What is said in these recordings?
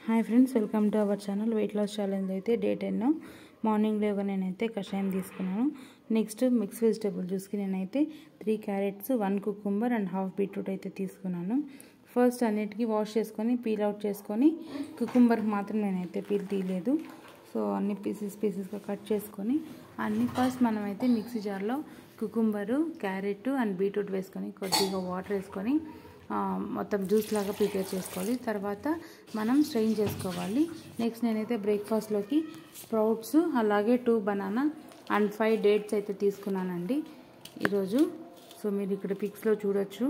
Hi friends, welcome to our channel. Weight loss challenge అయితే day 10 morning లేవగా నేనైతే కషాయం తీసుకున్నాను. నెక్స్ట్ మిక్స్ వెజిటేబుల్ జ్యూస్కి నేనైతే 3 carrots, 1 cucumber and half beetroot అయితే తీసుకున్నాను. ఫస్ట్ అన్నిటికీ వాష్ చేసుకొని పీల్ అవుట్ చేసుకొని, కుకుంబర్కి మాత్రం నేనైతే పీల్ తీయలేదు. సో అన్ని పీసెస్గా కట్ చేసుకొని అన్ని ఫస్ట్ మనమైతే మిక్సీ జార్లో కుకుంబరు, క్యారెట్ అండ్ బీట్రూట్ వేసుకొని కొద్దిగా వాటర్ వేసుకొని మొత్తం జ్యూస్ లాగా ప్రిపేర్ చేసుకోవాలి. తర్వాత మనం స్ట్రెయిన్ చేసుకోవాలి. నెక్స్ట్ నేనైతే బ్రేక్ఫాస్ట్లోకి స్ప్రౌట్స్, అలాగే 2 బనానా అండ్ 5 డేట్స్ అయితే తీసుకున్నానండి ఈరోజు. సో మీరు ఇక్కడ పిక్స్లో చూడొచ్చు.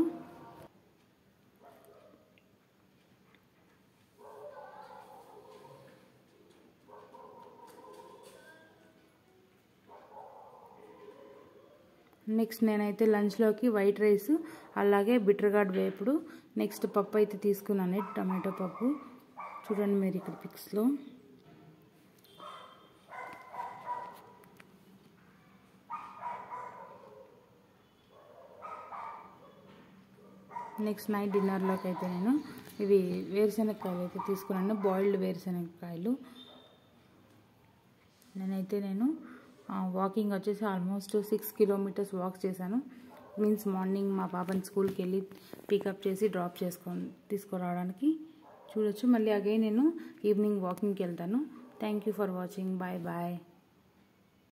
నెక్స్ట్ నేనైతే లంచ్లోకి వైట్ రైస్, అలాగే బిటర్గార్డ్ వేపుడు, నెక్స్ట్ పప్పు అయితే తీసుకున్నాను, టమాటో పప్పు. చూడండి మీరు ఇక్కడ పిక్స్లో. నెక్స్ట్ నైట్ డిన్నర్లోకి అయితే నేను ఇవి వేరుశనగకాయలు అయితే తీసుకున్నాను, బాయిల్డ్ వేరుశనగకాయలు. నేను వాకింగ్ వచ్చేసి ఆల్మోస్ట్ 6 కిలోమీటర్స్ వాక్ చేశాను. మీన్స్ మార్నింగ్ మా పాపని స్కూల్కి వెళ్ళి పికప్ చేసి డ్రాప్ తీసుకురావడానికి చూడొచ్చు. మళ్ళీ అగైన్ నేను ఈవినింగ్ వాకింగ్కి వెళ్తాను. Thank you for watching. Bye bye.